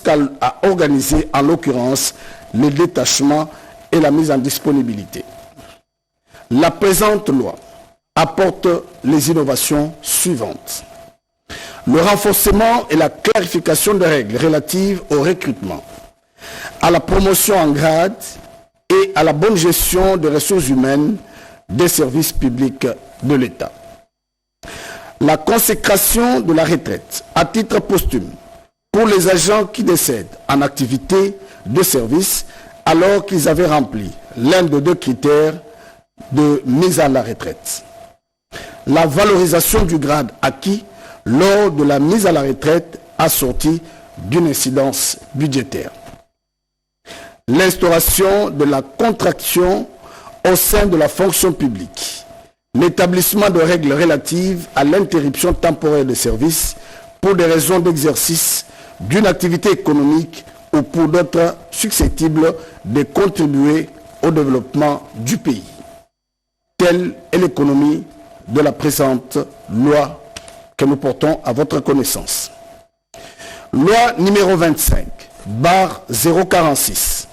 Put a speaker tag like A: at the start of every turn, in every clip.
A: jusqu'à organiser en l'occurrence les détachements et la mise en disponibilité. La présente loi apporte les innovations suivantes. Le renforcement et la clarification des règles relatives au recrutement, à la promotion en grade et à la bonne gestion des ressources humaines des services publics de l'État. La consécration de la retraite à titre posthume pour les agents qui décèdent en activité de service alors qu'ils avaient rempli l'un des deux critères de mise à la retraite. La valorisation du grade acquis lors de la mise à la retraite assortie d'une incidence budgétaire. L'instauration de la contraction au sein de la fonction publique. L'établissement de règles relatives à l'interruption temporaire de service pour des raisons d'exercice d'une activité économique ou pour d'autres susceptibles de contribuer au développement du pays. Telle est l'économie de la présente loi que nous portons à votre connaissance. Loi numéro 25/046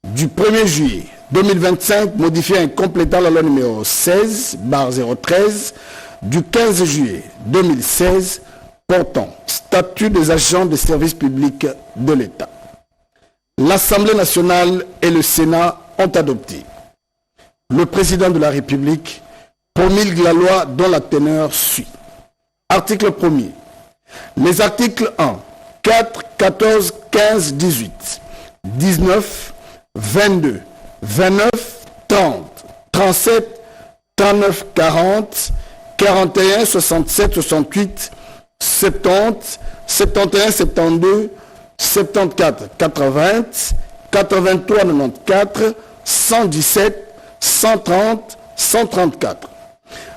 A: du 1er juillet 2025 modifiant et complétant la loi numéro 16/013 du 15 juillet 2016 portant statut des agents des services publics de l'État. L'Assemblée nationale et le Sénat ont adopté. Le président de la République promulgue la loi dont la teneur suit. Article 1er. Les articles 1, 4, 14, 15, 18, 19, 22, 29, 30, 37, 39, 40, 41, 67, 68, 70, 71, 72, 74, 80, 83, 94, 117, 130, 134.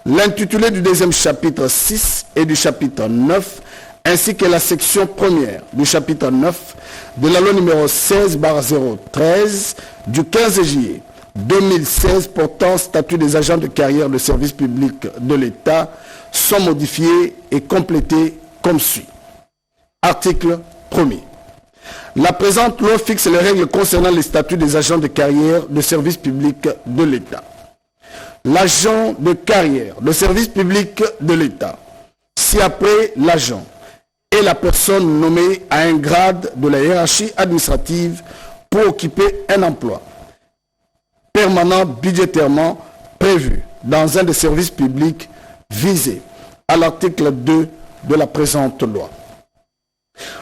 A: L'intitulé du deuxième chapitre 6 et du chapitre 9, ainsi que la section première du chapitre 9 de la loi numéro 16/013 du 15 juillet 2016 portant statut des agents de carrière de service public de l'État sont modifiés et complétés comme suit. Article 1er. La présente loi fixe les règles concernant les statuts des agents de carrière de service public de l'État. L'agent de carrière de service public de l'État, si après l'agent est la personne nommée à un grade de la hiérarchie administrative pour occuper un emploi permanent budgétairement prévu dans un des services publics visés à l'article 2 de la présente loi.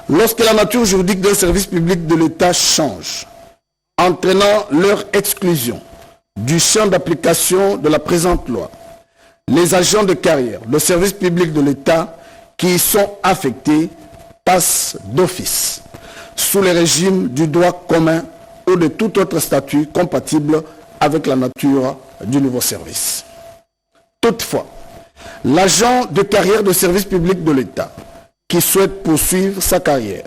A: Lorsque la nature juridique d'un service public de l'État change, entraînant leur exclusion du champ d'application de la présente loi, les agents de carrière de service public de l'État qui y sont affectés passent d'office sous le régime du droit commun ou de tout autre statut compatible avec la nature du nouveau service. Toutefois, l'agent de carrière de service public de l'État qui souhaite poursuivre sa carrière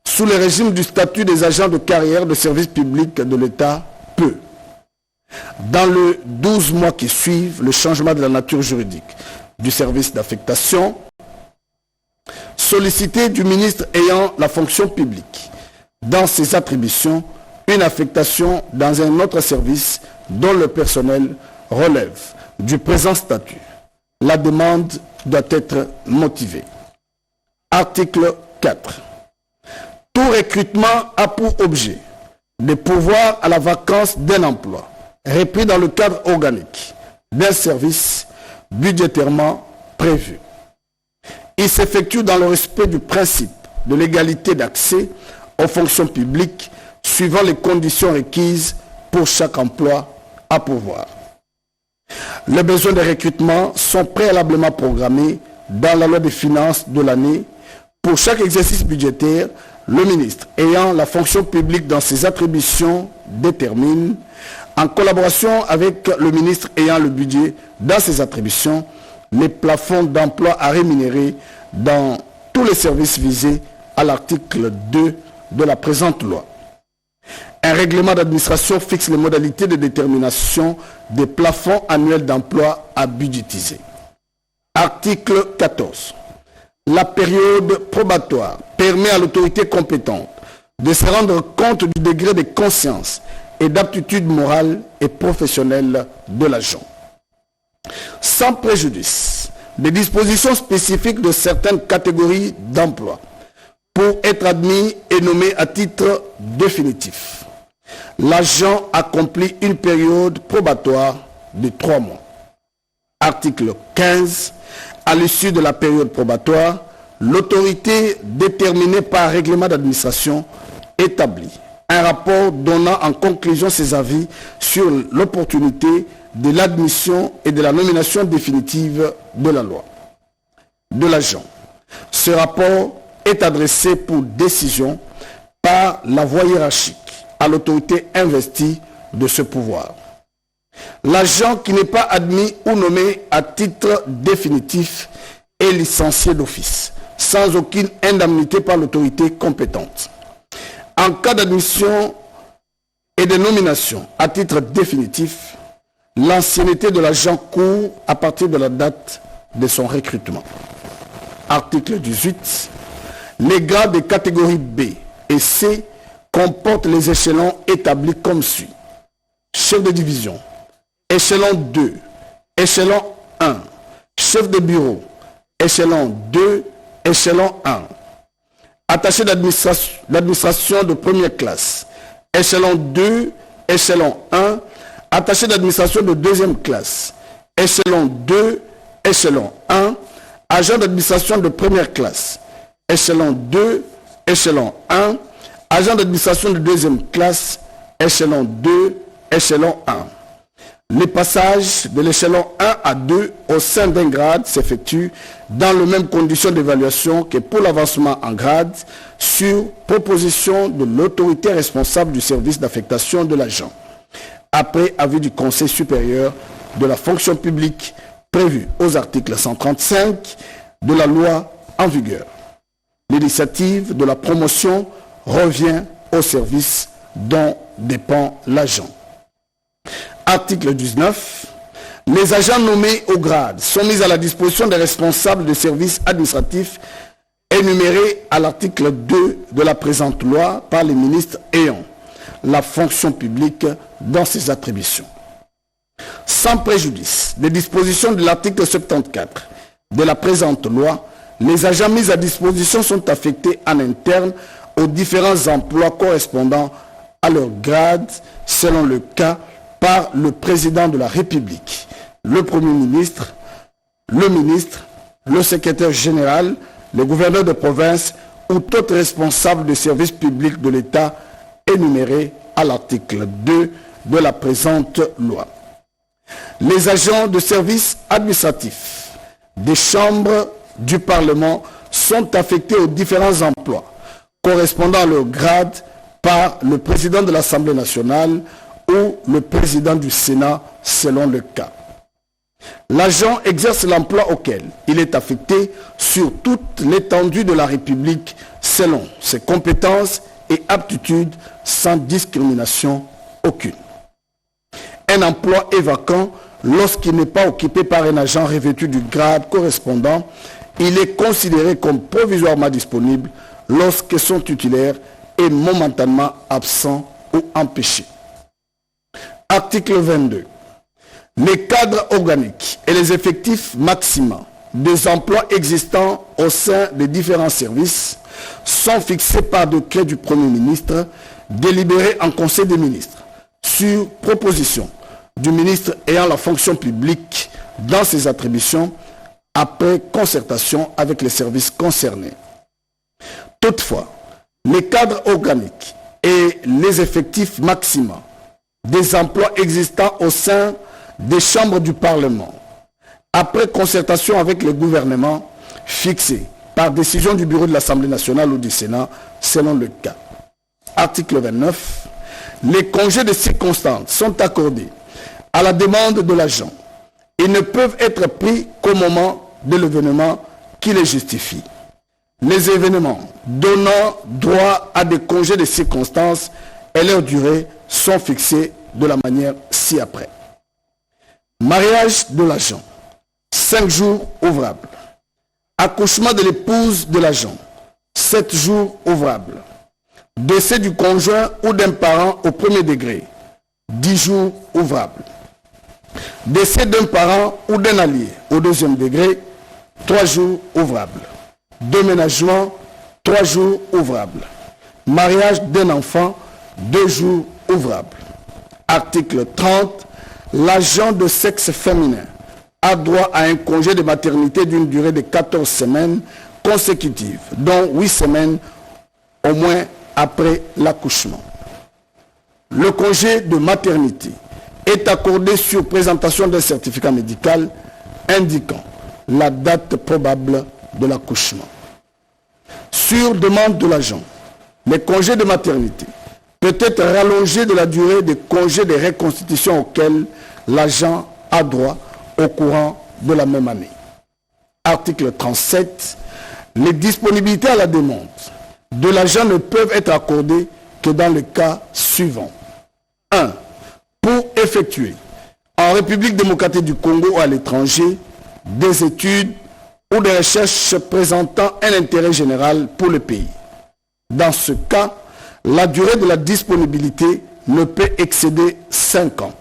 A: sous le régime du statut des agents de carrière de service public de l'État peut, dans les 12 mois qui suivent le changement de la nature juridique du service d'affectation, solliciter du ministre ayant la fonction publique dans ses attributions une affectation dans un autre service dont le personnel relève du présent statut. La demande doit être motivée. Article 4. Tout recrutement a pour objet de pourvoir à la vacance d'un emploi repris dans le cadre organique d'un service budgétairement prévu. Il s'effectue dans le respect du principe de l'égalité d'accès aux fonctions publiques suivant les conditions requises pour chaque emploi à pourvoir. Les besoins de recrutement sont préalablement programmés dans la loi des finances de l'année. Pour chaque exercice budgétaire, le ministre ayant la fonction publique dans ses attributions détermine, en collaboration avec le ministre ayant le budget dans ses attributions, les plafonds d'emploi à rémunérer dans tous les services visés à l'article 2 de la présente loi. Un règlement d'administration fixe les modalités de détermination des plafonds annuels d'emploi à budgétiser. Article 14. La période probatoire permet à l'autorité compétente de se rendre compte du degré de conscience et d'aptitude morale et professionnelle de l'agent. Sans préjudice des dispositions spécifiques de certaines catégories d'emplois pour être admis et nommé à titre définitif, l'agent accomplit une période probatoire de 3 mois. Article 15. À l'issue de la période probatoire, l'autorité déterminée par règlement d'administration établit un rapport donnant en conclusion ses avis sur l'opportunité de l'admission et de la nomination définitive de la loi de l'agent. Ce rapport est adressé pour décision par la voie hiérarchique à l'autorité investie de ce pouvoir. L'agent qui n'est pas admis ou nommé à titre définitif est licencié d'office, sans aucune indemnité par l'autorité compétente. En cas d'admission et de nomination à titre définitif, l'ancienneté de l'agent court à partir de la date de son recrutement. Article 18. Les grades des catégories B et C comportent les échelons établis comme suit. Chef de division, échelon 2, échelon 1, chef de bureau, échelon 2, échelon 1, attaché d'administration de première classe, échelon 2, échelon 1, attaché d'administration de deuxième classe, échelon 2, échelon 1, agent d'administration de première classe, échelon 2, échelon 1, agent d'administration de deuxième classe, échelon 2, échelon 1. Les passages de l'échelon 1 à 2 au sein d'un grade s'effectuent dans les mêmes conditions d'évaluation que pour l'avancement en grade sur proposition de l'autorité responsable du service d'affectation de l'agent, après avis du Conseil supérieur de la fonction publique prévu aux articles 135 de la loi en vigueur. L'initiative de la promotion revient au service dont dépend l'agent. Article 19. Les agents nommés au grade sont mis à la disposition des responsables des services administratifs énumérés à l'article 2 de la présente loi par les ministres ayant la fonction publique dans ses attributions. Sans préjudice des dispositions de l'article 74 de la présente loi, les agents mis à disposition sont affectés en interne aux différents emplois correspondant à leur grade selon le cas par le président de la République, le Premier ministre, le secrétaire général, le gouverneur de province ou tout responsable de services publics de l'État énuméré à l'article 2 de la présente loi. Les agents de services administratifs des chambres du Parlement sont affectés aux différents emplois correspondant à leur grade par le président de l'Assemblée nationale ou le président du Sénat selon le cas. L'agent exerce l'emploi auquel il est affecté sur toute l'étendue de la République selon ses compétences et aptitudes sans discrimination aucune. Un emploi est vacant lorsqu'il n'est pas occupé par un agent revêtu du grade correspondant. Il est considéré comme provisoirement disponible lorsque son titulaire est momentanément absent ou empêché. Article 22. Les cadres organiques et les effectifs maximaux des emplois existants au sein des différents services sont fixés par décret du Premier ministre, délibéré en Conseil des ministres, sur proposition du ministre ayant la fonction publique dans ses attributions, après concertation avec les services concernés. Toutefois, les cadres organiques et les effectifs maximaux des emplois existants au sein des chambres du Parlement, après concertation avec le gouvernement, fixés par décision du bureau de l'Assemblée nationale ou du Sénat, selon le cas. Article 29. Les congés de circonstance sont accordés à la demande de l'agent et ne peuvent être pris qu'au moment de l'événement qui les justifie. Les événements donnant droit à des congés de circonstance et leur durée sont fixés de la manière ci-après. Mariage de l'agent, 5 jours ouvrables. Accouchement de l'épouse de l'agent, 7 jours ouvrables. Décès du conjoint ou d'un parent au premier degré, 10 jours ouvrables. Décès d'un parent ou d'un allié au deuxième degré, 3 jours ouvrables. Déménagement, 3 jours ouvrables. Mariage d'un enfant, 2 jours ouvrables. Article 30. L'agent de sexe féminin a droit à un congé de maternité d'une durée de 14 semaines consécutives, dont 8 semaines au moins après l'accouchement. Le congé de maternité est accordé sur présentation d'un certificat médical indiquant la date probable de l'accouchement. Sur demande de l'agent, le congé de maternité peut être rallongé de la durée des congés de reconstitution auxquels l'agent a droit au courant de la même année. Article 37. Les disponibilités à la demande de l'agent ne peuvent être accordées que dans le cas suivant. 1. Pour effectuer en République démocratique du Congo ou à l'étranger des études ou des recherches présentant un intérêt général pour le pays. Dans ce cas, la durée de la disponibilité ne peut excéder 5 ans.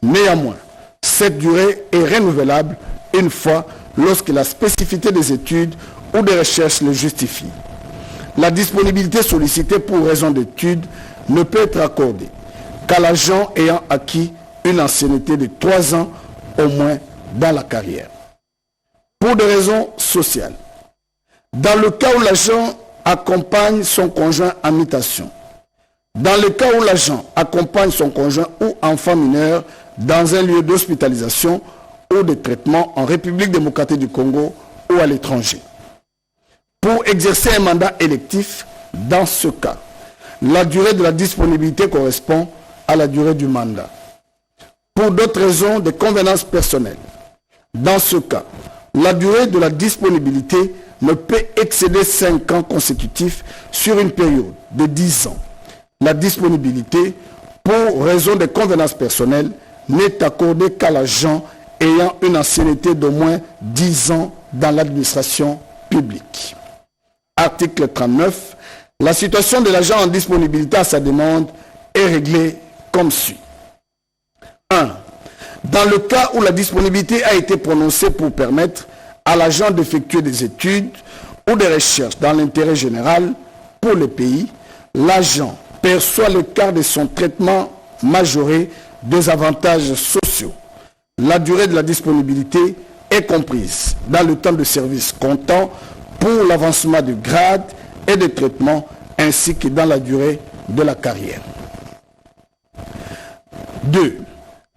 A: Néanmoins, cette durée est renouvelable une fois lorsque la spécificité des études ou des recherches le justifie. La disponibilité sollicitée pour raison d'études ne peut être accordée qu'à l'agent ayant acquis une ancienneté de 3 ans au moins dans la carrière. Pour des raisons sociales, dans le cas où l'agent accompagne son conjoint en mutation, dans le cas où l'agent accompagne son conjoint ou enfant mineur dans un lieu d'hospitalisation ou de traitement en République démocratique du Congo ou à l'étranger. Pour exercer un mandat électif, dans ce cas, la durée de la disponibilité correspond à la durée du mandat. Pour d'autres raisons de convenance personnelle, dans ce cas, la durée de la disponibilité ne peut excéder 5 ans consécutifs sur une période de 10 ans. La disponibilité, pour raison de convenance personnelle, n'est accordée qu'à l'agent ayant une ancienneté d'au moins 10 ans dans l'administration publique. Article 39. La situation de l'agent en disponibilité à sa demande est réglée comme suit. 1. Dans le cas où la disponibilité a été prononcée pour permettre à l'agent d'effectuer des études ou des recherches dans l'intérêt général pour le pays, l'agent perçoit le quart de son traitement majoré des avantages sociaux. La durée de la disponibilité est comprise dans le temps de service comptant pour l'avancement du grade et de traitement ainsi que dans la durée de la carrière. 2.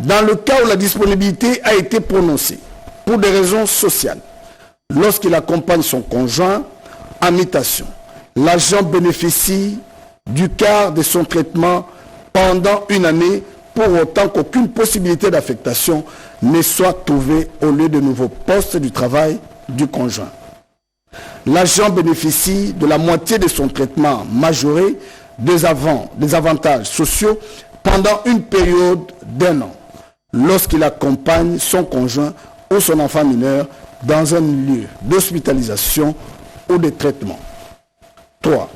A: Dans le cas où la disponibilité a été prononcée pour des raisons sociales, lorsqu'il accompagne son conjoint en mutation, l'agent bénéficie du quart de son traitement pendant une année pour autant qu'aucune possibilité d'affectation ne soit trouvée au lieu de nouveau poste du travail du conjoint. L'agent bénéficie de la moitié de son traitement majoré des avantages sociaux pendant une période d'1 an, lorsqu'il accompagne son conjoint ou son enfant mineur dans un lieu d'hospitalisation ou de traitement. 3.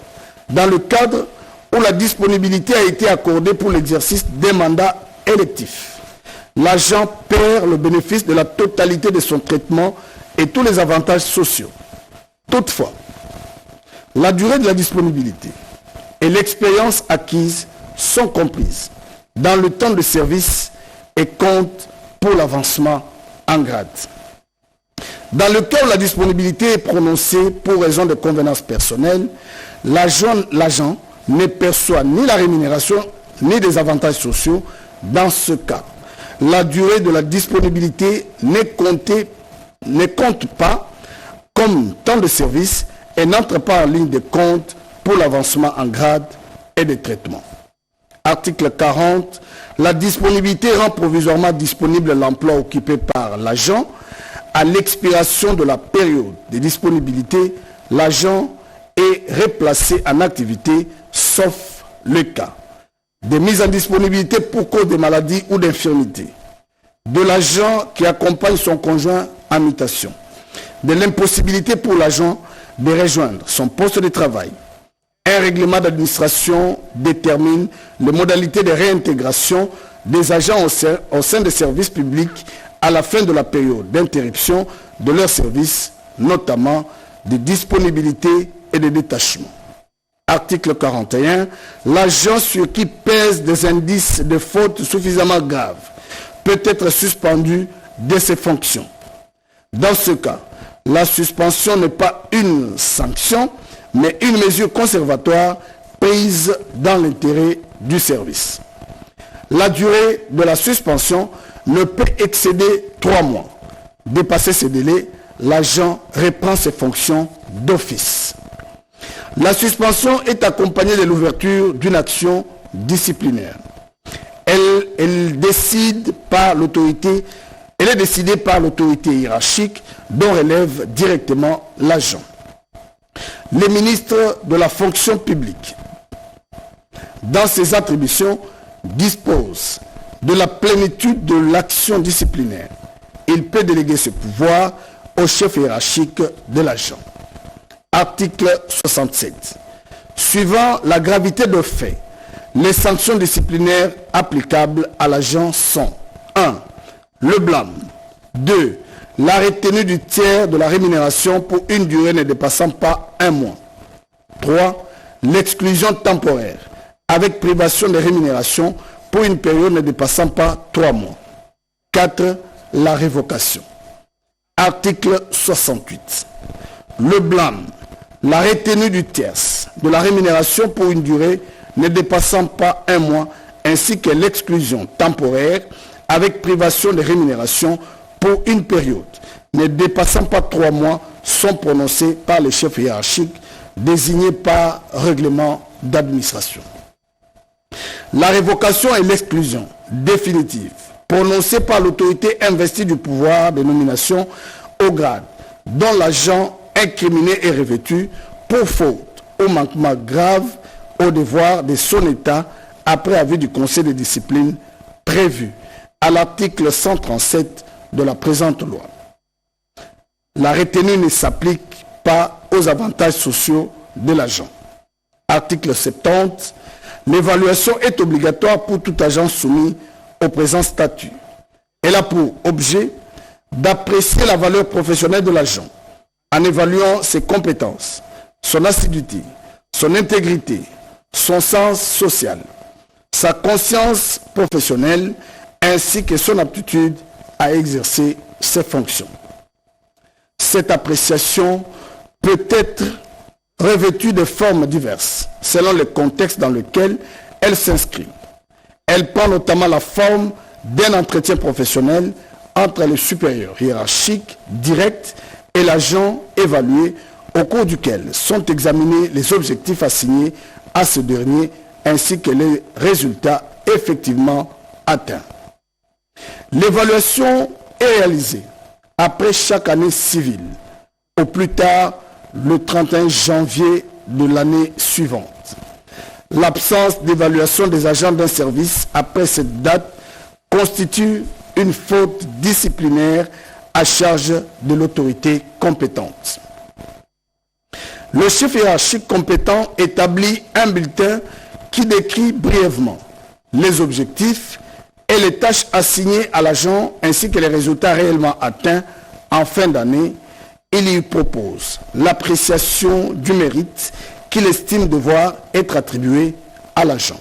A: Dans le cadre où la disponibilité a été accordée pour l'exercice des mandats électifs, l'agent perd le bénéfice de la totalité de son traitement et tous les avantages sociaux. Toutefois, la durée de la disponibilité et l'expérience acquise sont comprises dans le temps de service et comptent pour l'avancement en grade. Dans le cas où la disponibilité est prononcée pour raison de convenance personnelle, l'agent ne perçoit ni la rémunération ni des avantages sociaux. Dans ce cas, la durée de la disponibilité ne compte pas comme temps de service et n'entre pas en ligne de compte pour l'avancement en grade et de traitement. Article 40. La disponibilité rend provisoirement disponible l'emploi occupé par l'agent. À l'expiration de la période de disponibilité, l'agent est replacé en activité, sauf le cas de mise en disponibilité pour cause de maladie ou d'infirmité, de l'agent qui accompagne son conjoint en mutation, de l'impossibilité pour l'agent de rejoindre son poste de travail, Un règlement d'administration détermine les modalités de réintégration des agents au sein des services publics à la fin de la période d'interruption de leurs services, notamment de disponibilité et de détachement. Article 41. L'agent sur qui pèsent des indices de faute suffisamment graves peut être suspendu de ses fonctions. Dans ce cas, la suspension n'est pas une sanction, mais une mesure conservatoire prise dans l'intérêt du service. La durée de la suspension ne peut excéder 3 mois. Dépassé ce délai, l'agent reprend ses fonctions d'office. La suspension est accompagnée de l'ouverture d'une action disciplinaire. Elle est décidée par l'autorité hiérarchique dont relève directement l'agent. Les ministres de la fonction publique, dans ses attributions, disposent de la plénitude de l'action disciplinaire. Il peut déléguer ce pouvoir au chef hiérarchique de l'agent. Article 67. Suivant la gravité de fait, les sanctions disciplinaires applicables à l'agent sont 1. Le blâme. 2. La retenue du tiers de la rémunération pour une durée ne dépassant pas 1 mois. 3. L'exclusion temporaire avec privation de rémunération pour une période ne dépassant pas 3 mois. 4. La révocation. Article 68. Le blâme. La retenue du tiers de la rémunération pour une durée ne dépassant pas 1 mois ainsi que l'exclusion temporaire avec privation de rémunération pour une période ne dépassant pas 3 mois sont prononcés par les chefs hiérarchiques désignés par règlement d'administration. La révocation et l'exclusion définitive prononcée par l'autorité investie du pouvoir de nomination au grade dont l'agent incriminé est revêtu pour faute ou manquement grave au devoir de son État après avis du Conseil de discipline prévu à l'article 137 de la présente loi. La retenue ne s'applique pas aux avantages sociaux de l'agent. Article 70. L'évaluation est obligatoire pour tout agent soumis au présent statut. Elle a pour objet d'apprécier la valeur professionnelle de l'agent en évaluant ses compétences, son assiduité, son intégrité, son sens social, sa conscience professionnelle ainsi que son aptitude à exercer ses fonctions. Cette appréciation peut être revêtue de formes diverses selon le contexte dans lequel elle s'inscrit. Elle prend notamment la forme d'un entretien professionnel entre le supérieur hiérarchique direct et l'agent évalué au cours duquel sont examinés les objectifs assignés à ce dernier ainsi que les résultats effectivement atteints. L'évaluation est réalisée après chaque année civile, au plus tard le 31 janvier de l'année suivante. L'absence d'évaluation des agents d'un service après cette date constitue une faute disciplinaire à charge de l'autorité compétente. Le chef hiérarchique compétent établit un bulletin qui décrit brièvement les objectifs et les tâches assignées à l'agent ainsi que les résultats réellement atteints en fin d'année. Il y propose l'appréciation du mérite qu'il estime devoir être attribué à l'agent.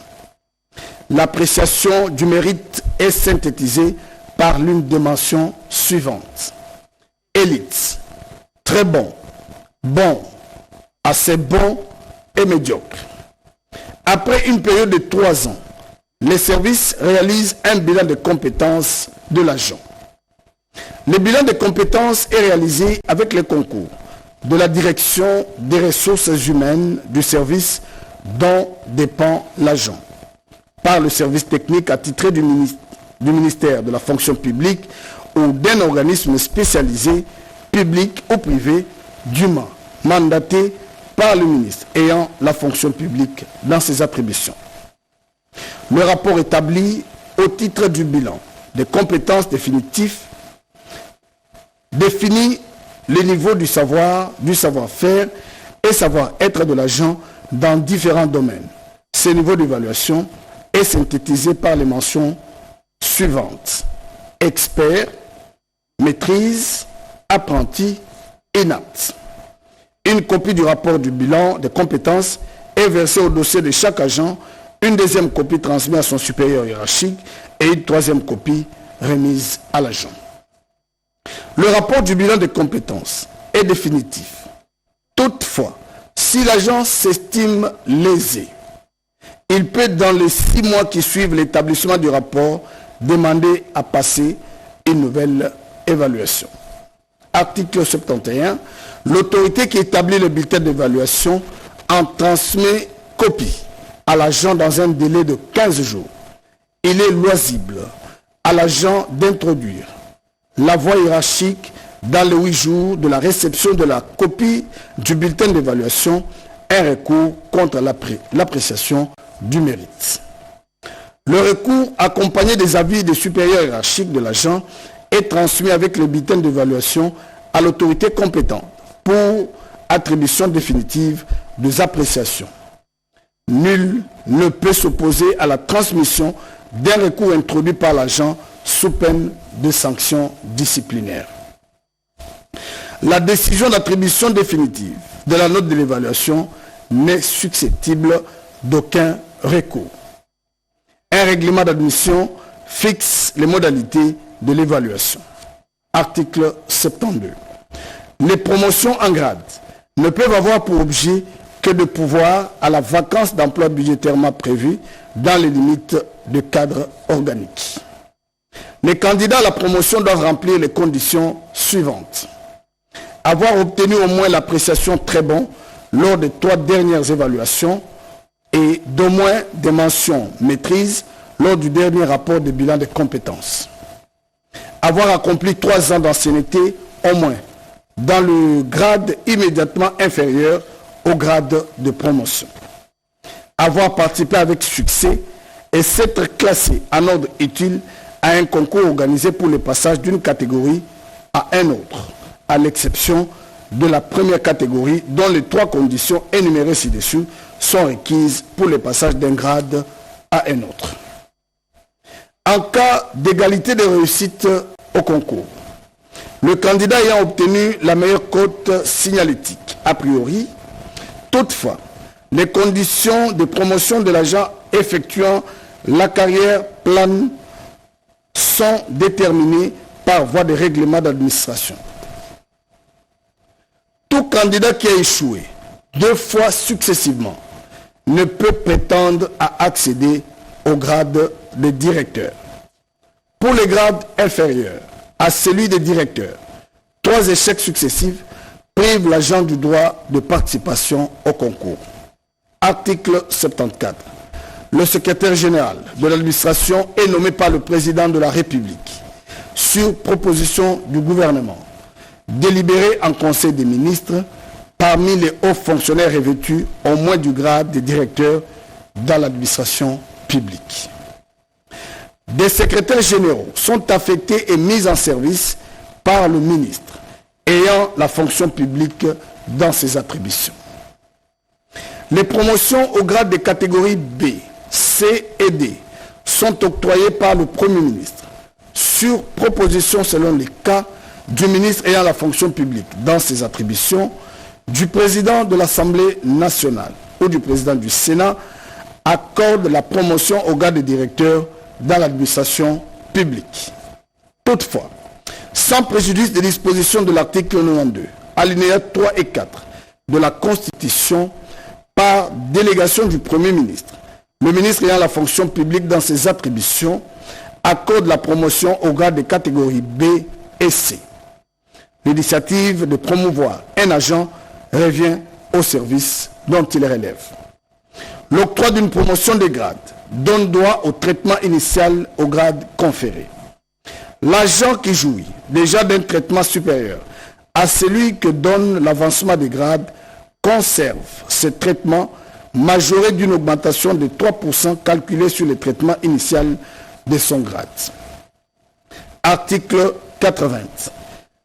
A: L'appréciation du mérite est synthétisée par l'une des mentions suivantes. Élite, très bon, bon, assez bon et médiocre. Après une période de 3 ans, les services réalisent un bilan de compétences de l'agent. Le bilan de compétences est réalisé avec le concours de la direction des ressources humaines du service dont dépend l'agent, par le service technique attitré du ministère de la fonction publique ou d'un organisme spécialisé, public ou privé, dûment mandaté par le ministre ayant la fonction publique dans ses attributions. Le rapport établi au titre du bilan des compétences définitives définit le niveau du savoir-faire et savoir-être de l'agent dans différents domaines. Ce niveau d'évaluation est synthétisé par les mentions suivantes: expert, maîtrise, apprenti, inapte. Une copie du rapport du bilan des compétences est versée au dossier de chaque agent, une deuxième copie transmise à son supérieur hiérarchique et une troisième copie remise à l'agent. Le rapport du bilan des compétences est définitif. Toutefois, si l'agent s'estime lésé, il peut, dans les 6 mois qui suivent l'établissement du rapport, demander à passer une nouvelle évaluation. Article 71. L'autorité qui établit le bulletin d'évaluation en transmet copie à l'agent dans un délai de 15 jours. Il est loisible à l'agent d'introduire la voie hiérarchique dans les 8 jours de la réception de la copie du bulletin d'évaluation un recours contre l'appréciation du mérite. Le recours accompagné des avis des supérieurs hiérarchiques de l'agent est transmis avec le bulletin d'évaluation à l'autorité compétente pour attribution définitive des appréciations. Nul ne peut s'opposer à la transmission d'un recours introduit par l'agent sous peine de sanctions disciplinaires. La décision d'attribution définitive de la note de l'évaluation n'est susceptible d'aucun recours. Un règlement d'admission fixe les modalités de l'évaluation. Article 72. Les promotions en grade ne peuvent avoir pour objet que de pourvoir à la vacance d'emploi budgétairement prévue dans les limites du cadre organique. Les candidats à la promotion doivent remplir les conditions suivantes: avoir obtenu au moins l'appréciation très bon lors des 3 dernières évaluations et d'au moins des mentions maîtrise lors du dernier rapport de bilan des compétences. Avoir accompli 3 ans d'ancienneté au moins dans le grade immédiatement inférieur au grade de promotion. Avoir participé avec succès et s'être classé en ordre utile à un concours organisé pour le passage d'une catégorie à un autre, à l'exception de la première catégorie dont les 3 conditions énumérées ci-dessus sont requises pour le passage d'un grade à un autre. En cas d'égalité de réussite au concours, le candidat ayant obtenu la meilleure cote signalétique, a priori, toutefois, les conditions de promotion de l'agent effectuant la carrière plane sont déterminées par voie de règlement d'administration. Tout candidat qui a échoué 2 fois successivement ne peut prétendre à accéder au grade de directeur. Pour les grades inférieurs à celui de directeur, 3 échecs successifs privent l'agent du droit de participation au concours. Article 74. Le secrétaire général de l'administration est nommé par le président de la République sur proposition du gouvernement, délibéré en conseil des ministres parmi les hauts fonctionnaires revêtus au moins du grade de directeur dans l'administration publique. Des secrétaires généraux sont affectés et mis en service par le ministre ayant la fonction publique dans ses attributions. Les promotions au grade des catégories B, C et D sont octroyées par le Premier ministre sur proposition selon les cas du ministre ayant la fonction publique dans ses attributions, du président de l'Assemblée nationale ou du président du Sénat, accorde la promotion au grade de directeur dans l'administration publique. Toutefois, sans préjudice des dispositions de l'article 92, alinéas 3 et 4 de la Constitution, par délégation du Premier ministre, le ministre ayant la fonction publique dans ses attributions accorde la promotion au grade des catégories B et C. L'initiative de promouvoir un agent revient au service dont il relève. L'octroi d'une promotion de grade donne droit au traitement initial au grade conféré. L'agent qui jouit déjà d'un traitement supérieur à celui que donne l'avancement des grades conserve ce traitement majoré d'une augmentation de 3% calculée sur le traitement initial de son grade. Article 80.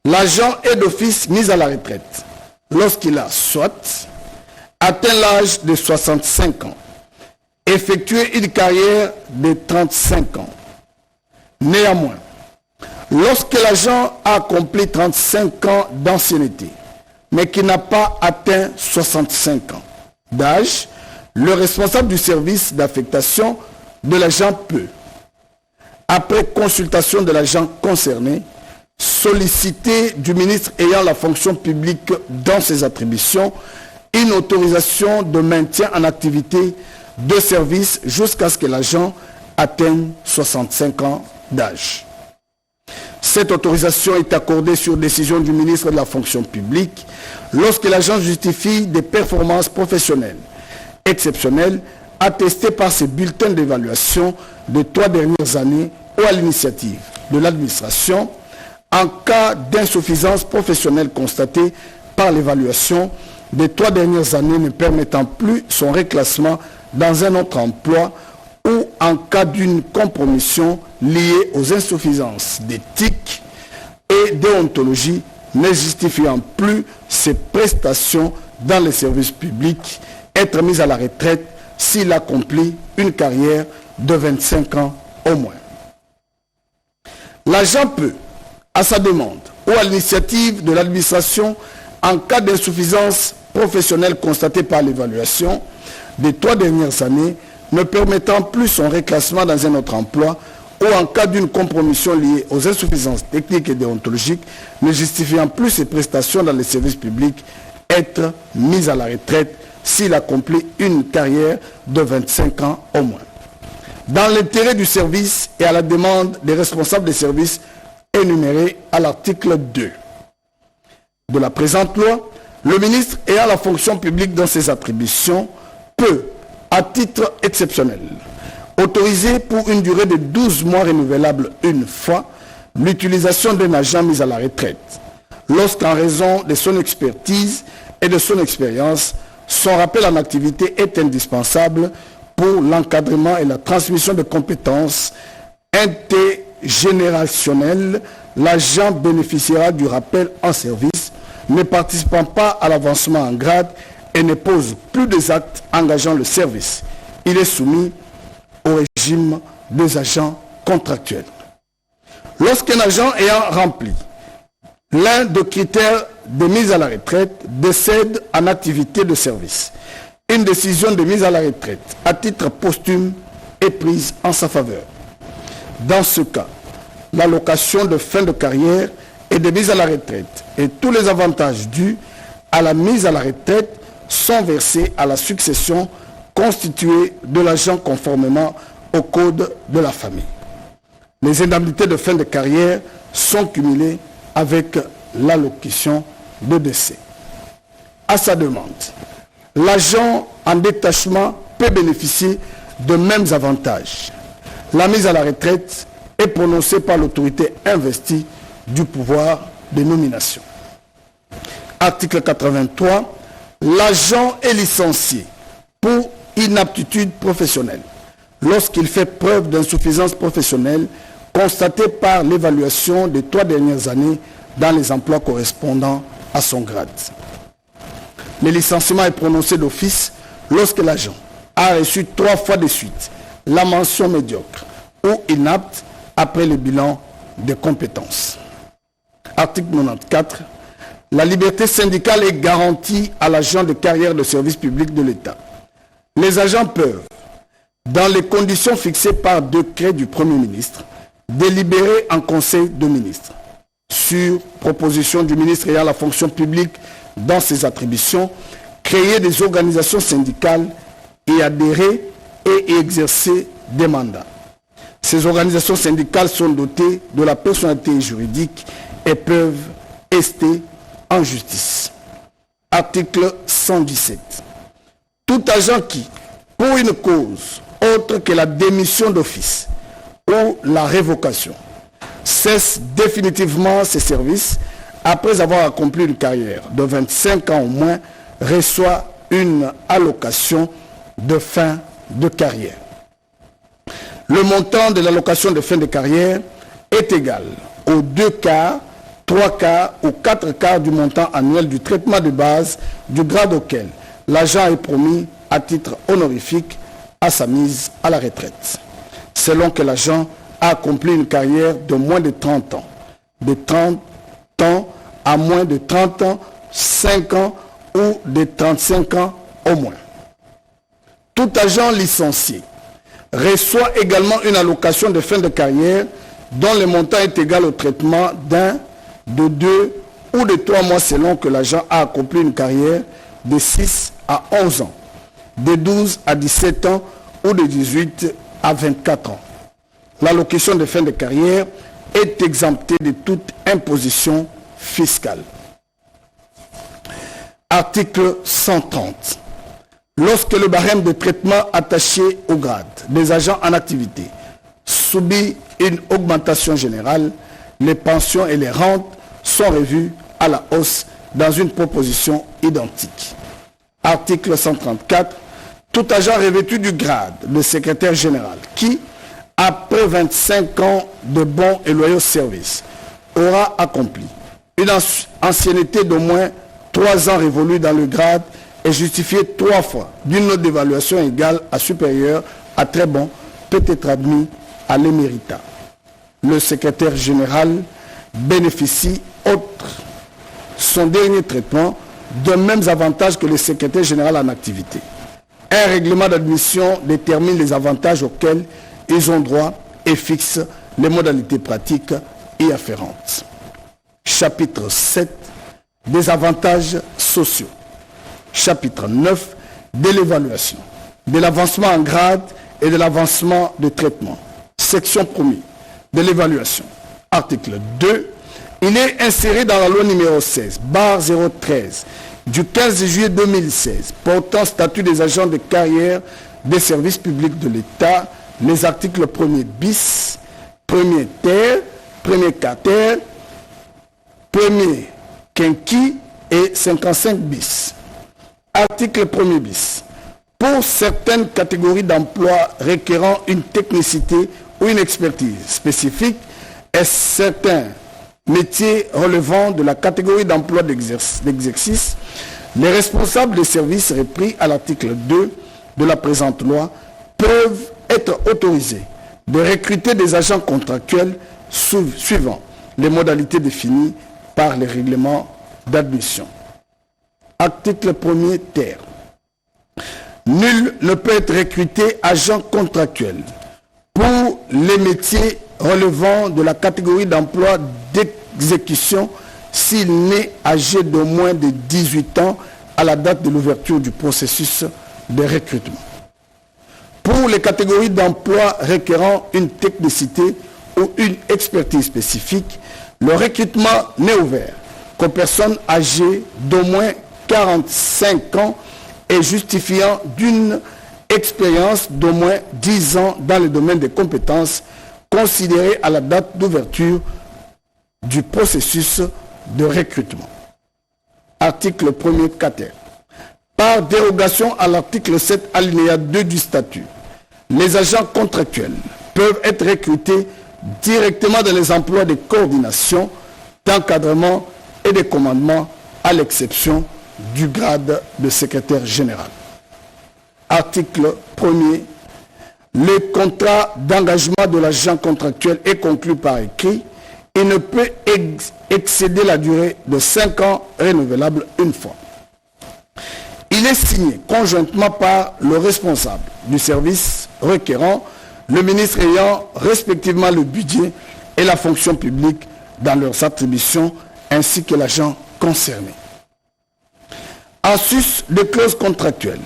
A: L'agent est d'office mis à la retraite lorsqu'il a soit atteint l'âge de 65 ans, effectuer une carrière de 35 ans. Néanmoins, lorsque l'agent a accompli 35 ans d'ancienneté, mais qui n'a pas atteint 65 ans d'âge, le responsable du service d'affectation de l'agent peut, après consultation de l'agent concerné, solliciter du ministre ayant la fonction publique dans ses attributions une autorisation de maintien en activité de service jusqu'à ce que l'agent atteigne 65 ans d'âge. Cette autorisation est accordée sur décision du ministre de la fonction publique lorsque l'agent justifie des performances professionnelles exceptionnelles attestées par ses bulletins d'évaluation des 3 dernières années ou à l'initiative de l'administration en cas d'insuffisance professionnelle constatée par l'évaluation des 3 dernières années ne permettant plus son reclassement dans un autre emploi ou en cas d'une compromission liée aux insuffisances d'éthique et déontologie ne justifiant plus ses prestations dans les services publics, être mis à la retraite s'il accomplit une carrière de 25 ans au moins. L'agent peut, à sa demande ou à l'initiative de l'administration, en cas d'insuffisance professionnelle constatée par l'évaluation des 3 dernières années, ne permettant plus son reclassement dans un autre emploi ou en cas d'une compromission liée aux insuffisances techniques et déontologiques, ne justifiant plus ses prestations dans les services publics, être mis à la retraite s'il accomplit une carrière de 25 ans au moins. Dans l'intérêt du service et à la demande des responsables des services énumérés à l'article 2 de la présente loi, le ministre ayant la fonction publique dans ses attributions peut, à titre exceptionnel, autoriser pour une durée de 12 mois renouvelable une fois l'utilisation d'un agent mis à la retraite, lorsqu'en raison de son expertise et de son expérience, son rappel en activité est indispensable pour l'encadrement et la transmission de compétences intergénérationnelles. L'agent bénéficiera du rappel en service, ne participant pas à l'avancement en grade et ne pose plus des actes engageant le service. Il est soumis au régime des agents contractuels. Lorsqu'un agent ayant rempli l'un des critères de mise à la retraite décède en activité de service, une décision de mise à la retraite à titre posthume est prise en sa faveur. Dans ce cas, l'allocation de fin de carrière et de mise à la retraite et tous les avantages dus à la mise à la retraite sont versés à la succession constituée de l'agent conformément au code de la famille. Les indemnités de fin de carrière sont cumulées avec l'allocation de décès. À sa demande, l'agent en détachement peut bénéficier de mêmes avantages. La mise à la retraite est prononcée par l'autorité investie du pouvoir de nomination. Article 83. L'agent est licencié pour inaptitude professionnelle lorsqu'il fait preuve d'insuffisance professionnelle constatée par l'évaluation des 3 dernières années dans les emplois correspondant à son grade. Le licenciement est prononcé d'office lorsque l'agent a reçu 3 fois de suite la mention médiocre ou inapte après le bilan de compétences. Article 94. La liberté syndicale est garantie à l'agent de carrière de service public de l'État. Les agents peuvent, dans les conditions fixées par décret du Premier ministre, délibérer en Conseil de ministres, sur proposition du ministre ayant la fonction publique dans ses attributions, créer des organisations syndicales et adhérer et exercer des mandats. Ces organisations syndicales sont dotées de la personnalité juridique et peuvent ester en justice. Article 117. Tout agent qui, pour une cause autre que la démission d'office ou la révocation, cesse définitivement ses services après avoir accompli une carrière de 25 ans au moins, reçoit une allocation de fin de carrière. Le montant de l'allocation de fin de carrière est égal aux 2 quarts, 3 quarts ou 4 quarts du montant annuel du traitement de base du grade auquel l'agent est promis à titre honorifique à sa mise à la retraite, selon que l'agent a accompli une carrière de moins de 30 ans, de 30 ans à moins de 30 ans, 5 ans ou de 35 ans au moins. Tout agent licencié reçoit également une allocation de fin de carrière dont le montant est égal au traitement d'un, de 2 ou de 3 mois selon que l'agent a accompli une carrière de 6 à 11 ans, de 12 à 17 ans ou de 18 à 24 ans. L'allocation de fin de carrière est exemptée de toute imposition fiscale. Article 130. Lorsque le barème de traitement attaché au grade des agents en activité subit une augmentation générale, les pensions et les rentes sont revues à la hausse dans une proposition identique. Article 134. Tout agent revêtu du grade de secrétaire général qui, après 25 ans de bons et loyaux services, aura accompli une ancienneté d'au moins 3 ans révolue dans le grade est justifiée 3 fois d'une note d'évaluation égale à supérieure à très bon, peut être admis à l'éméritat. Le secrétaire général bénéficie, outre son dernier traitement, de mêmes avantages que le secrétaire général en activité. Un règlement d'admission détermine les avantages auxquels ils ont droit et fixe les modalités pratiques y afférentes. Chapitre 7 des avantages sociaux. Chapitre 9 de l'évaluation, de l'avancement en grade et de l'avancement de traitement. Section 1er de l'évaluation. Article 2. Il est inséré dans la loi numéro 16/013 du 15 juillet 2016 portant statut des agents de carrière des services publics de l'État les articles 1er bis, 1er ter, 1er quater, 1er quinqui et 55 bis. Article 1er bis. Pour certaines catégories d'emplois requérant une technicité ou une expertise spécifique et certains métiers relevant de la catégorie d'emploi d'exercice, les responsables des services repris à l'article 2 de la présente loi peuvent être autorisés de recruter des agents contractuels suivant les modalités définies par les règlements d'admission. Article 1er ter. Nul ne peut être recruté agent contractuel pour les métiers relevant de la catégorie d'emploi d'exécution s'il n'est âgé d'au moins de 18 ans à la date de l'ouverture du processus de recrutement. Pour les catégories d'emploi requérant une technicité ou une expertise spécifique, le recrutement n'est ouvert qu'aux personnes âgées d'au moins 45 ans et justifiant d'une expérience d'au moins 10 ans dans le domaine des compétences considérées à la date d'ouverture du processus de recrutement. Article 1er quater. Par dérogation à l'article 7 alinéa 2 du statut, les agents contractuels peuvent être recrutés directement dans les emplois de coordination, d'encadrement et de commandement à l'exception du grade de secrétaire général. Article 1er. Le contrat d'engagement de l'agent contractuel est conclu par écrit et ne peut excéder la durée de 5 ans renouvelable une fois. Il est signé conjointement par le responsable du service requérant, le ministre ayant respectivement le budget et la fonction publique dans leurs attributions, ainsi que l'agent concerné. En sus des clauses contractuelles,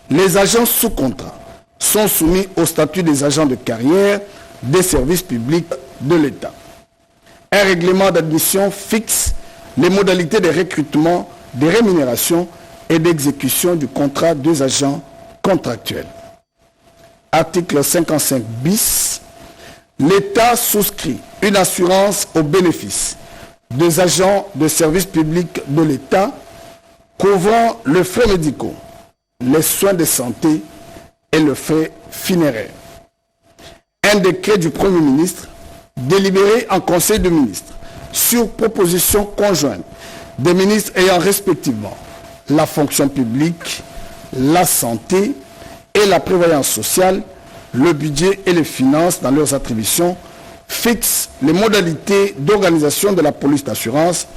A: les agents sous contrat sont soumis au statut des agents de carrière des services publics de l'État. Un règlement d'admission fixe les modalités de recrutement, de rémunération et d'exécution du contrat des agents contractuels. Article 55 bis. L'État souscrit une assurance au bénéfice des agents de services publics de l'État couvrant les frais médicaux, les soins de santé et le frais funéraire. Un décret du Premier ministre, délibéré en Conseil de ministres, sur proposition conjointe des ministres ayant respectivement la fonction publique la santé et la prévoyance sociale, le budget et les finances dans leurs attributions fixent les modalités d'organisation de la police d'assurance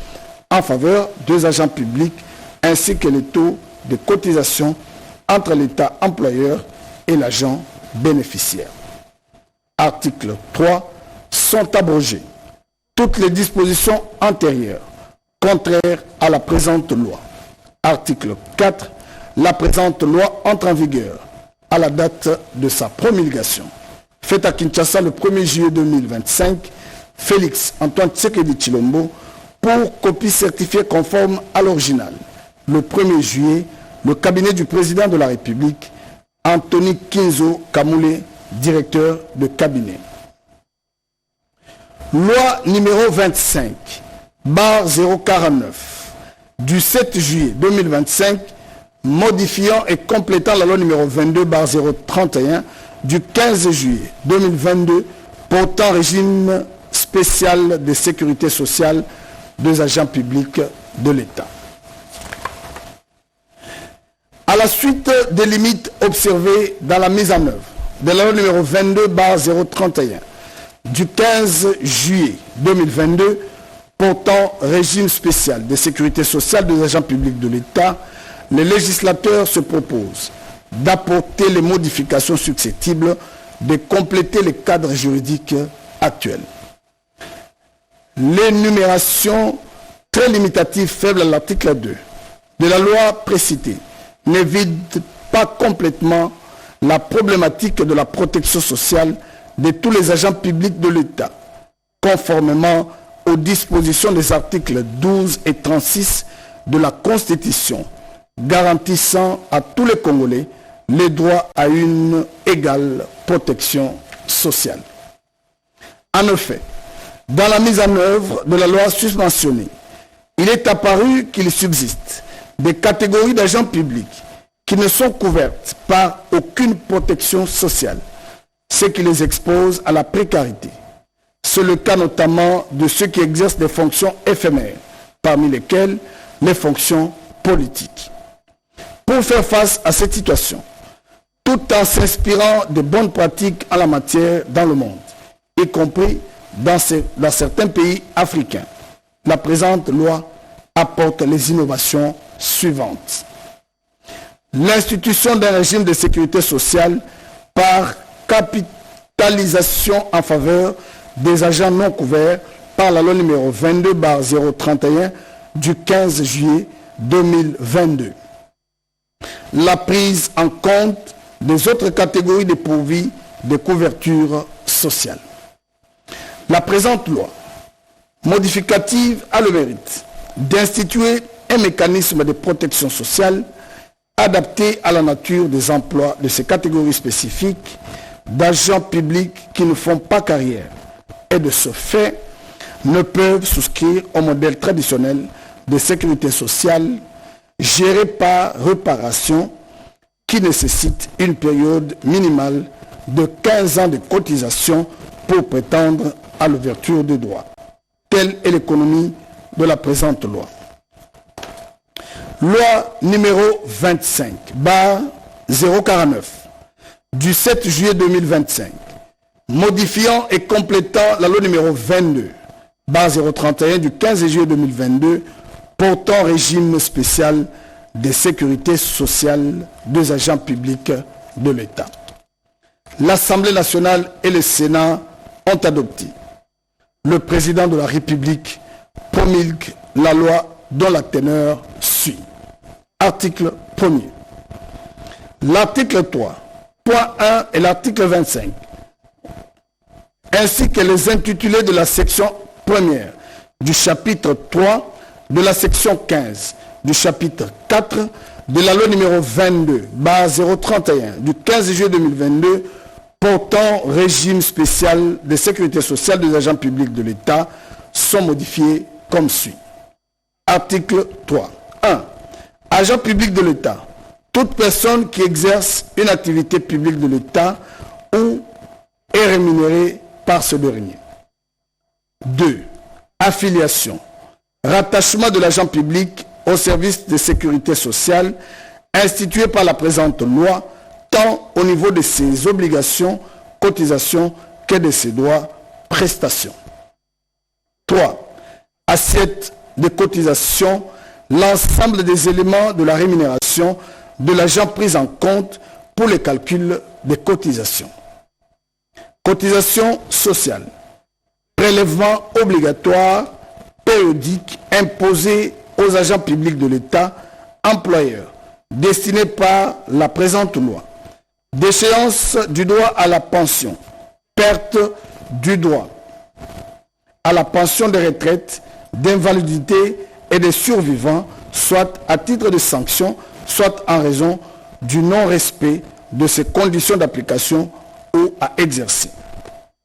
A: en faveur des agents publics ainsi que les taux de cotisation entre l'État employeur et l'agent bénéficiaire. Article 3. Sont abrogées toutes les dispositions antérieures contraires à la présente loi. Article 4. La présente loi entre en vigueur à la date de sa promulgation. Fait à Kinshasa le 1er juillet 2025, Félix Antoine Tshisekedi Tshilombo pour copie certifiée conforme à l'original. Le 1er juillet, le cabinet du président de la République, Anthony Kinzo Kamoulé, directeur de cabinet. Loi numéro 25, barre 049, du 7 juillet 2025, modifiant et complétant la loi numéro 22, barre 031, du 15 juillet 2022, portant régime spécial de sécurité sociale des agents publics de l'État. À la suite des limites observées dans la mise en œuvre de la loi numéro 22, barre 031, du 15 juillet 2022, portant régime spécial de sécurité sociale des agents publics de l'État, les législateurs se proposent d'apporter les modifications susceptibles de compléter les cadres juridiques actuels. L'énumération très limitative faible à l'article 2 de la loi précitée n'évite pas complètement la problématique de la protection sociale de tous les agents publics de l'État, conformément aux dispositions des articles 12 et 36 de la Constitution, garantissant à tous les Congolais les droits à une égale protection sociale. En effet, dans la mise en œuvre de la loi susmentionnée, il est apparu qu'il subsiste des catégories d'agents publics qui ne sont couvertes par aucune protection sociale, ce qui les expose à la précarité. C'est le cas notamment de ceux qui exercent des fonctions éphémères, parmi lesquelles les fonctions politiques. Pour faire face à cette situation, tout en s'inspirant de bonnes pratiques en la matière dans le monde, y compris dans certains pays africains, la présente loi apporte les innovations suivantes. L'institution d'un régime de sécurité sociale par capitalisation en faveur des agents non couverts par la loi numéro 22/031 du 15 juillet 2022. La prise en compte des autres catégories dépourvues de couverture sociale. La présente loi modificative a le mérite d'instituer un mécanisme de protection sociale adapté à la nature des emplois de ces catégories spécifiques d'agents publics qui ne font pas carrière et de ce fait ne peuvent souscrire au modèle traditionnel de sécurité sociale géré par réparation qui nécessite une période minimale de 15 ans de cotisation pour prétendre à l'ouverture des droits. Telle est l'économie de la présente loi. Loi numéro 25/049 du 7 juillet 2025, modifiant et complétant la loi numéro 22/031 du 15 juillet 2022, portant régime spécial de sécurité sociale des agents publics de l'État. L'Assemblée nationale et le Sénat ont adopté. Le président de la République promulgue la loi dont la teneur suit. Article 1er. L'article 3, point 1 et l'article 25, ainsi que les intitulés de la section première du chapitre 3, de la section 15, du chapitre 4, de la loi numéro 22/031 du 15 juillet 2022, portant régime spécial de sécurité sociale des agents publics de l'État sont modifiés comme suit. Article 3. 1. Agent public de l'État. Toute personne qui exerce une activité publique de l'État ou est rémunérée par ce dernier. 2. Affiliation. Rattachement de l'agent public au service de sécurité sociale institué par la présente loi, tant au niveau de ses obligations, cotisations, que de ses droits, prestations. 3. Assiette de cotisation, l'ensemble des éléments de la rémunération de l'agent pris en compte pour le calcul des cotisations. Cotisation sociale, prélèvement obligatoire, périodique, imposé aux agents publics de l'État, employeurs, destiné par la présente loi. Déchéance du droit à la pension, perte du droit à la pension de retraite, d'invalidité et des survivants, soit à titre de sanction, soit en raison du non-respect de ces conditions d'application ou à exercer.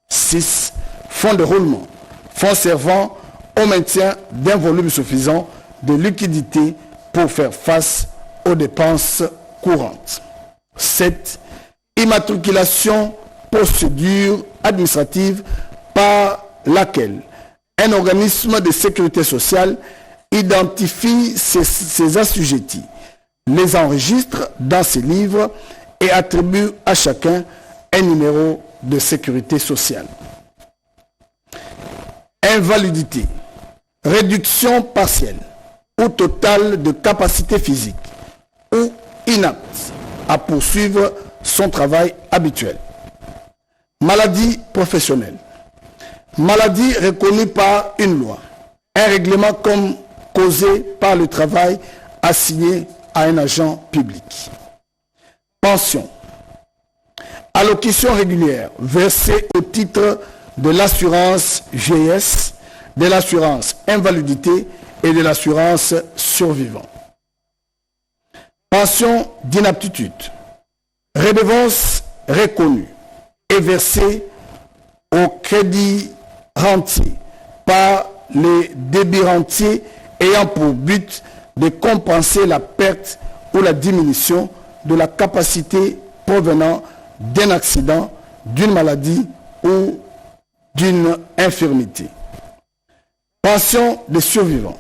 A: 6. Fonds de roulement, fonds servant au maintien d'un volume suffisant de liquidité pour faire face aux dépenses courantes. 7. Immatriculation, procédure administrative par laquelle un organisme de sécurité sociale identifie ses assujettis, les enregistre dans ses livres et attribue à chacun un numéro de sécurité sociale. Invalidité, réduction partielle ou totale de capacité physique ou inapte à poursuivre son travail habituel. Maladie professionnelle, maladie reconnue par une loi, un règlement comme causé par le travail assigné à un agent public. Pension, allocution régulière versée au titre de l'assurance vieillesse, de l'assurance invalidité et de l'assurance survivant. Pension d'inaptitude, redevance reconnue et versée au crédit rentier par les débits rentiers ayant pour but de compenser la perte ou la diminution de la capacité provenant d'un accident, d'une maladie ou d'une infirmité. Pension des survivants,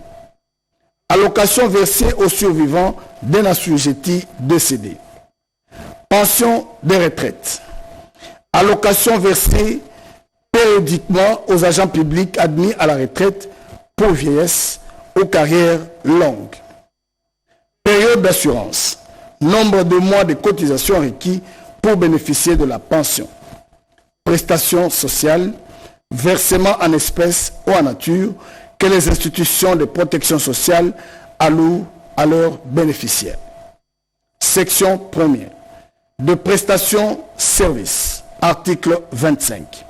A: allocation versée aux survivants d'un assujetti décédé. Pension des retraites, allocation versée périodiquement aux agents publics admis à la retraite pour vieillesse ou carrière longue. Période d'assurance, nombre de mois de cotisation requis pour bénéficier de la pension. Prestations sociales, versement en espèces ou en nature que les institutions de protection sociale allouent à leurs bénéficiaires. Section 1er. De prestations services. Article 25.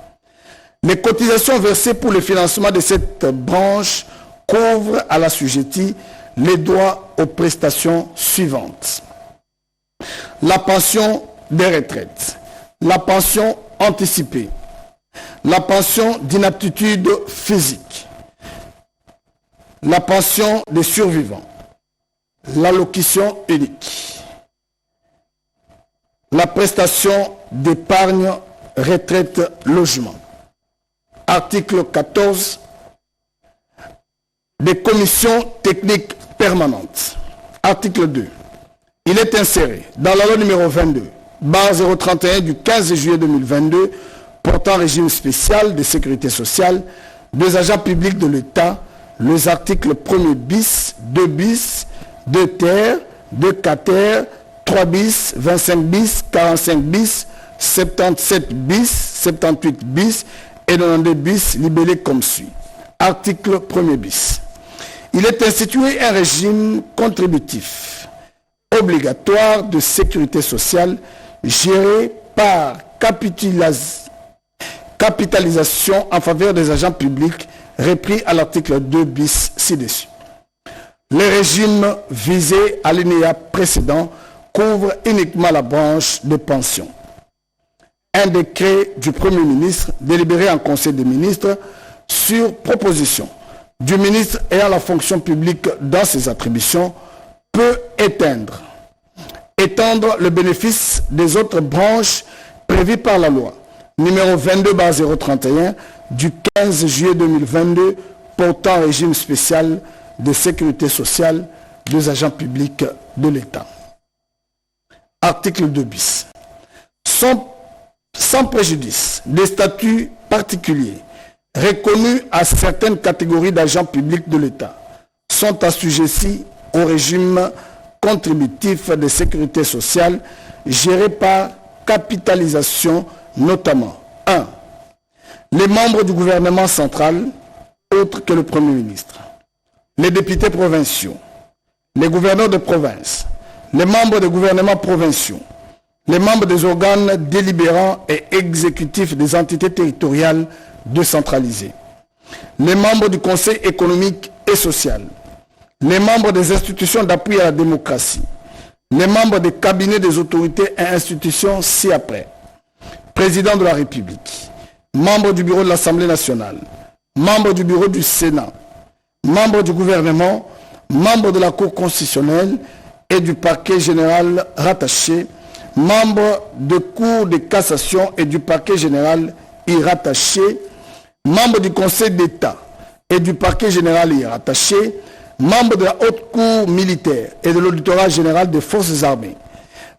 A: Les cotisations versées pour le financement de cette branche couvrent à l'assujetti les droits aux prestations suivantes. La pension des retraites, la pension anticipée, la pension d'inaptitude physique, la pension des survivants, l'allocution unique, la prestation d'épargne retraite logement. Article 14. Des commissions techniques permanentes. Article 2. Il est inséré dans la loi numéro 22/031 du 15 juillet 2022 portant régime spécial de sécurité sociale des agents publics de l'État les articles 1er bis, 2 bis, 2 ter, 2 quater, 3 bis, 25 bis, 45 bis, 77 bis, 78 bis et 92 bis libellés comme suit. Article 1er bis. Il est institué un régime contributif obligatoire de sécurité sociale géré par capitalisation en faveur des agents publics repris à l'article 2 bis ci-dessus. Les régimes visés à l'alinéa précédent couvrent uniquement la branche de pension. Un décret du Premier ministre délibéré en Conseil des ministres sur proposition du ministre ayant la fonction publique dans ses attributions peut étendre le bénéfice des autres branches prévues par la loi numéro 22/031 du 15 juillet 2022 portant régime spécial de sécurité sociale des agents publics de l'État. Article 2 bis. Sans préjudice des statuts particuliers reconnus à certaines catégories d'agents publics de l'État sont assujettis au régime contributif de sécurité sociale géré par capitalisation, notamment 1. Les membres du gouvernement central, autres que le Premier ministre, les députés provinciaux, les gouverneurs de province, les membres des gouvernements provinciaux, les membres des organes délibérants et exécutifs des entités territoriales décentralisées, les membres du Conseil économique et social, les membres des institutions d'appui à la démocratie, les membres des cabinets des autorités et institutions ci-après, président de la République, membres du bureau de l'Assemblée nationale, membres du bureau du Sénat, membres du gouvernement, membres de la Cour constitutionnelle et du parquet général rattaché, membres de Cour de cassation et du parquet général y rattaché, membres du Conseil d'État et du parquet général y rattaché, membres de la Haute Cour militaire et de l'auditorat général des forces armées,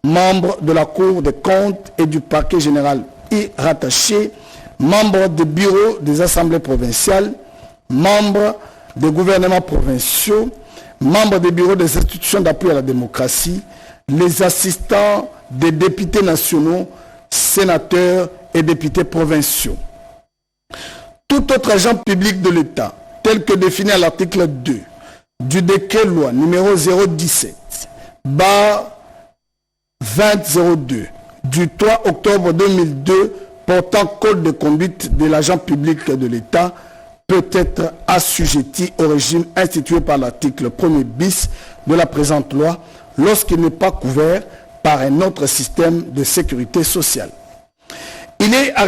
A: membres de la Cour des comptes et du parquet général y rattaché, membres des bureaux des assemblées provinciales, membres des gouvernements provinciaux, membres des bureaux des institutions d'appui à la démocratie, les assistants des députés nationaux, sénateurs et députés provinciaux. Tout autre agent public de l'État, tel que défini à l'article 2 du décret-loi numéro 017/2002 du 3 octobre 2002 portant code de conduite de l'agent public de l'État peut être assujetti au régime institué par l'article 1er bis de la présente loi lorsqu'il n'est pas couvert par un autre système de sécurité sociale. Il est un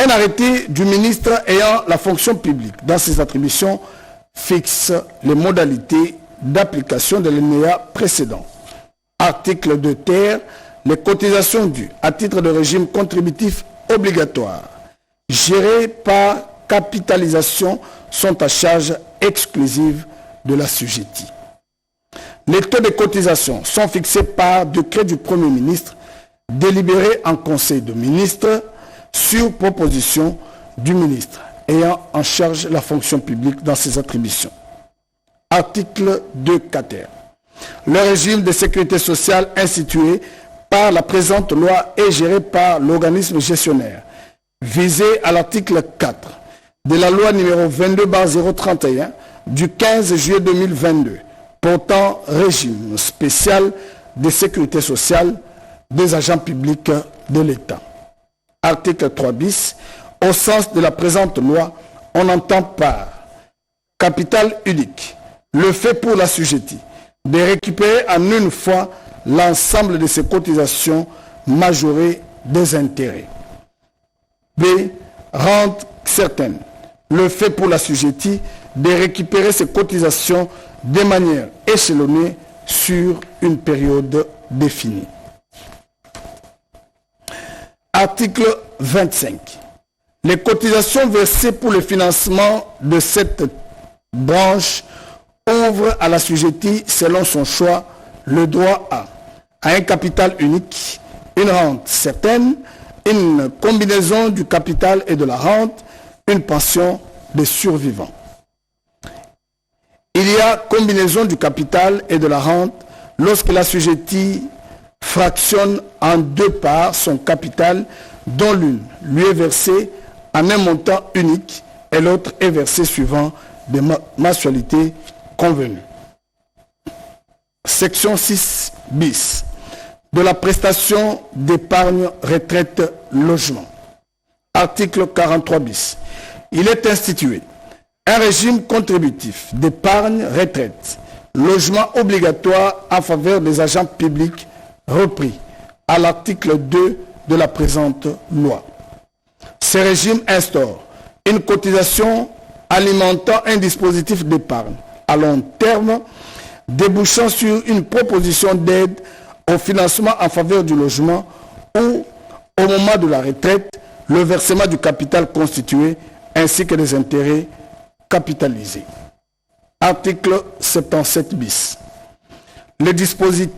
A: arrêté du ministre ayant la fonction publique dans ses attributions fixe les modalités d'application de l'alinéa précédent. Article 2 ter, les cotisations dues à titre de régime contributif obligatoire gérées par capitalisation sont à charge exclusive de l'assujetti. Les taux de cotisation sont fixés par décret du Premier ministre délibéré en Conseil de ministres sur proposition du ministre ayant en charge la fonction publique dans ses attributions. Article 2 quater. Le régime de sécurité sociale institué par la présente loi est géré par l'organisme gestionnaire visé à l'article 4 de la loi numéro 22/031 du 15 juillet 2022 portant régime spécial de sécurité sociale des agents publics de l'État. Article 3 bis. Au sens de la présente loi, on entend par capital unique le fait pour l'assujetti de récupérer en une fois l'ensemble de ses cotisations majorées des intérêts. B. Rente certaine le fait pour l'assujetti de récupérer ses cotisations de manière échelonnée sur une période définie. Article 25. Les cotisations versées pour le financement de cette branche ouvrent à l'assujetti, selon son choix, le droit à un capital unique, une rente certaine, une combinaison du capital et de la rente, une pension des survivants. Il y a combinaison du capital et de la rente lorsque l'assujetti fractionne en deux parts son capital dont l'une lui est versée en un montant unique et l'autre est versée suivant des mensualités convenues. Section 6 bis de la prestation d'épargne retraite logement. Article 43 bis. Il est institué un régime contributif d'épargne retraite logement obligatoire en faveur des agents publics repris à l'article 2 de la présente loi. Ce régime instaure une cotisation alimentant un dispositif d'épargne à long terme débouchant sur une proposition d'aide au financement en faveur du logement ou, au moment de la retraite, le versement du capital constitué ainsi que des intérêts capitalisés. Article 77 bis. Les dispositifs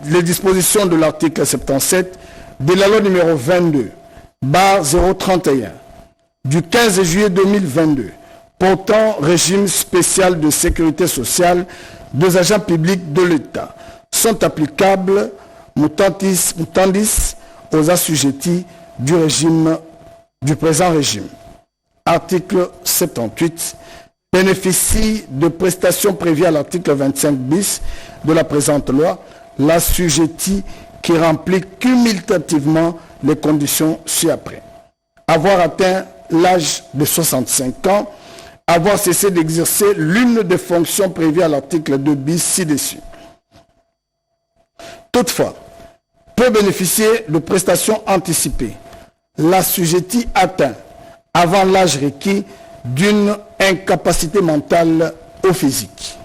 A: les dispositions de l'article 77 de la loi numéro 22/031 du 15 juillet 2022 portant régime spécial de sécurité sociale des agents publics de l'État sont applicables mutandis aux assujettis du présent régime. Article 78 bénéficie de prestations prévues à l'article 25 bis de la présente loi l'assujetti qui remplit cumulativement les conditions ci-après. Avoir atteint l'âge de 65 ans, avoir cessé d'exercer l'une des fonctions prévues à l'article 2 bis ci-dessus. Toutefois, peut bénéficier de prestations anticipées l'assujetti atteint avant l'âge requis d'une incapacité mentale ou physique,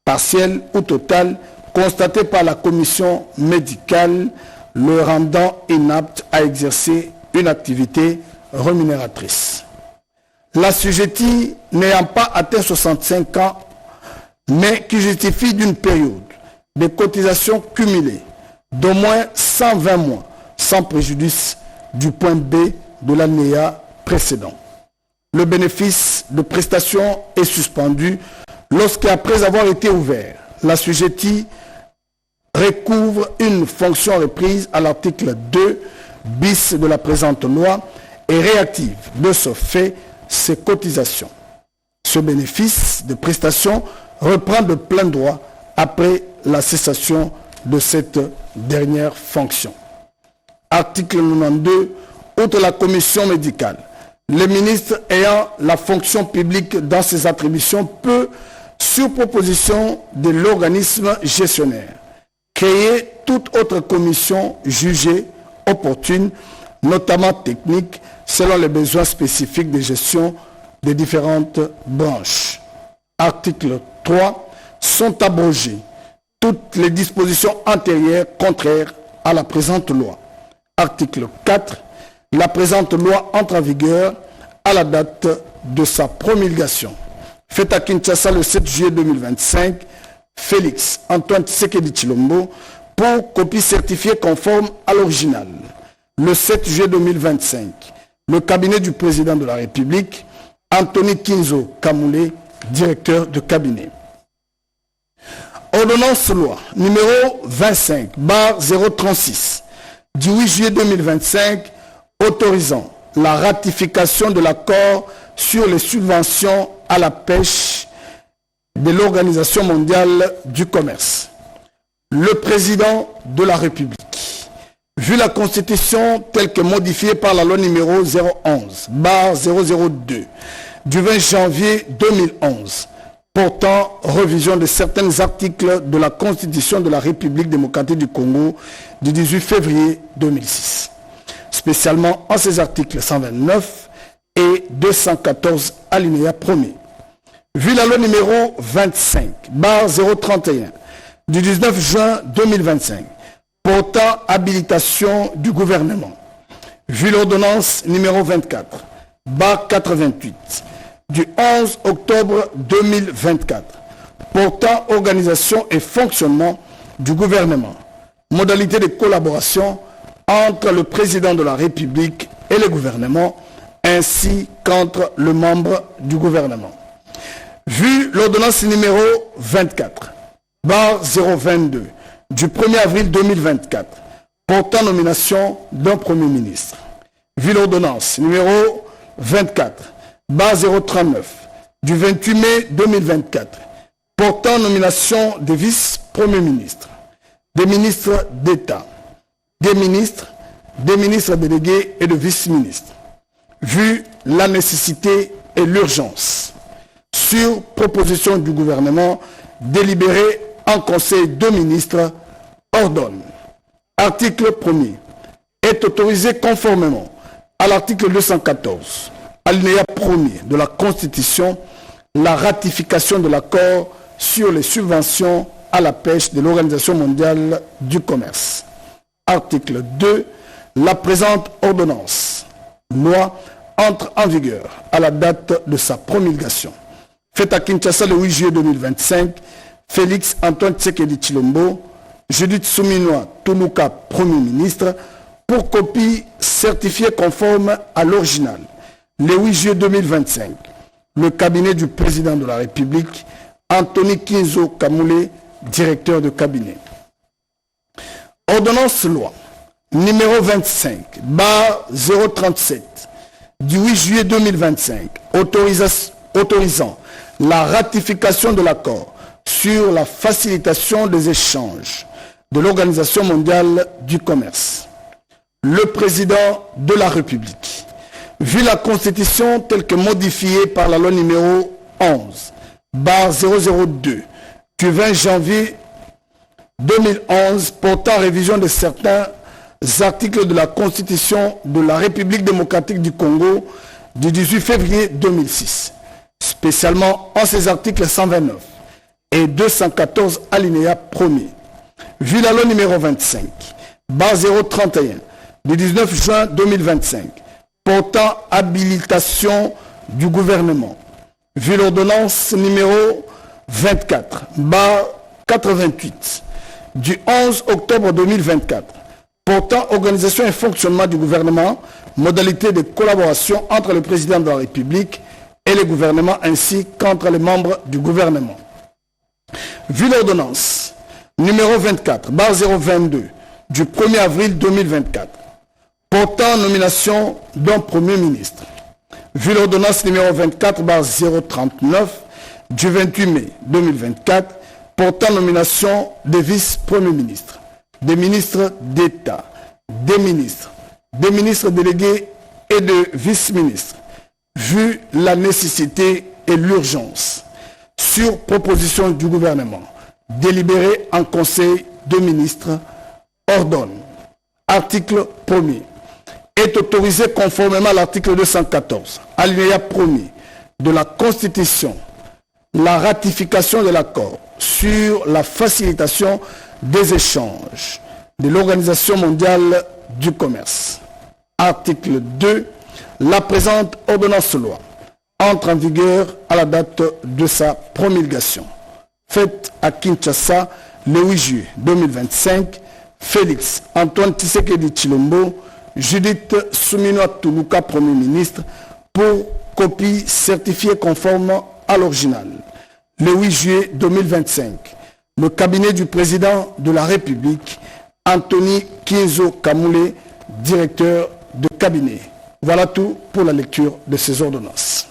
A: partielle ou totale, constatée par la commission médicale, le rendant inapte à exercer une activité rémunératrice. L'assujetti n'ayant pas atteint 65 ans, mais qui justifie d'une période de cotisation cumulée d'au moins 120 mois, sans préjudice du point B de l'alinéa précédent. Le bénéfice de prestations est suspendu lorsqu'après avoir été ouvert, l'assujetti recouvre une fonction reprise à l'article 2 bis de la présente loi et réactive de ce fait ses cotisations. Ce bénéfice de prestations reprend de plein droit après la cessation de cette dernière fonction. Article 92. Outre la commission médicale, le ministre ayant la fonction publique dans ses attributions peut, sur proposition de l'organisme gestionnaire, créer toute autre commission jugée opportune, notamment technique, selon les besoins spécifiques de gestion des différentes branches. Article 3. Sont abrogées toutes les dispositions antérieures contraires à la présente loi. Article 4. La présente loi entre en vigueur à la date de sa promulgation. Fait à Kinshasa le 7 juillet 2025, Félix Antoine Tshisekedi Tshilombo pour copie certifiée conforme à l'original. Le 7 juillet 2025, le cabinet du président de la République, Anthony Kinzo Kamoulé, directeur de cabinet. Ordonnance loi numéro 25/036 du 8 juillet 2025 autorisant la ratification de l'accord sur les subventions à la pêche de l'Organisation mondiale du commerce. Le président de la République, vu la Constitution telle que modifiée par la loi numéro 011/002 du 20 janvier 2011, portant révision de certains articles de la Constitution de la République démocratique du Congo du 18 février 2006, spécialement en ses articles 129 et 214 alinéa 1er. Vu la loi numéro 25/031 du 19 juin 2025, portant habilitation du gouvernement, vu l'ordonnance numéro 24/88 du 11 octobre 2024, portant organisation et fonctionnement du gouvernement, modalité de collaboration entre le président de la République et le gouvernement, ainsi qu'entre le membre du gouvernement. Vu l'ordonnance numéro 24/022 du 1er avril 2024, portant nomination d'un Premier ministre. Vu l'ordonnance numéro 24/039 du 28 mai 2024, portant nomination des vice-premiers ministres, des ministres d'État, des ministres délégués et de vice-ministres. Vu la nécessité et l'urgence, sur proposition du gouvernement, délibéré en Conseil de ministres, ordonne. Article 1er. Est autorisé conformément à l'article 214, alinéa 1er de la Constitution, la ratification de l'accord sur les subventions à la pêche de l'Organisation mondiale du commerce. Article 2. La présente ordonnance, loi, entre en vigueur à la date de sa promulgation. Fait à Kinshasa le 8 juillet 2025, Félix Antoine Tshisekedi Tshilombo, Judith Souminois Toulouka, Premier ministre, pour copie certifiée conforme à l'original. Le 8 juillet 2025, le cabinet du président de la République, Anthony Kinzo Kamoulé, directeur de cabinet. Ordonnance loi numéro 25, barre 037, du 8 juillet 2025, autorisant la ratification de l'accord sur la facilitation des échanges de l'Organisation mondiale du commerce. Le président de la République, vu la Constitution telle que modifiée par la loi numéro 11, barre 002, du 20 janvier 2011, portant révision de certains articles de la Constitution de la République démocratique du Congo du 18 février 2006, spécialement en ses articles 129 et 214 alinéa 1er. Vu la loi numéro 25, barre 031, du 19 juin 2025, portant habilitation du gouvernement. Vu l'ordonnance numéro 24, barre 88, du 11 octobre 2024, portant organisation et fonctionnement du gouvernement, modalité de collaboration entre le président de la République et le gouvernement ainsi qu'entre les membres du gouvernement. Vu l'ordonnance numéro 24, barre 022, du 1er avril 2024, portant nomination d'un Premier ministre. Vu l'ordonnance numéro 24, barre 039, du 28 mai 2024, portant nomination des vice-premiers ministres, des ministres d'État, des ministres délégués et de vice-ministres, vu la nécessité et l'urgence, sur proposition du gouvernement, délibéré en Conseil de ministres, ordonne, article 1er, est autorisé conformément à l'article 214, alinéa 1er de la Constitution, la ratification de l'accord sur la facilitation des échanges de l'Organisation mondiale du commerce. Article 2. La présente ordonnance loi entre en vigueur à la date de sa promulgation. Faite à Kinshasa le 8 juillet 2025, Félix Antoine Tshisekedi Tshilombo, Judith Souminois Toulouka, Premier ministre, pour copie certifiée conforme à l'original. Le 8 juillet 2025, le cabinet du président de la République, Anthony Kinzo Kamoulé, directeur de cabinet. Voilà tout pour la lecture de ces ordonnances.